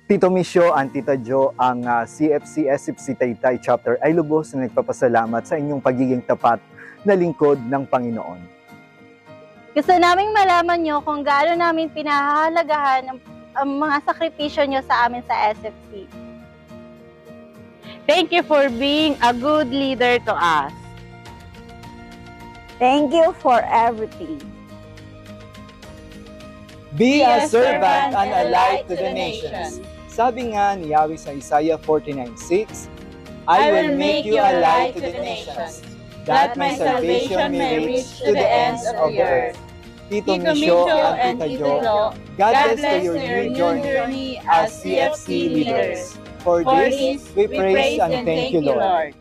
Tito Misyo and Tita Jo, ang CFC SFC Taytay Chapter ay lubos na nagpapasalamat sa inyong pagiging tapat na lingkod ng Panginoon. Gusto naming malaman nyo kung gaano namin pinahahalagahan ang mga sakripisyo nyo sa amin sa SFC. Thank you for being a good leader to us. Thank you for everything. Be a servant and a light to the nations. Sabi nga ni Yahweh sa Isaiah 49:6, I will make you a light to the nations, that my salvation may reach to the ends of the earth. Tito Misyo and Tita Jo, God bless to your new journey as CFC leaders. For this, we praise and thank you, Lord.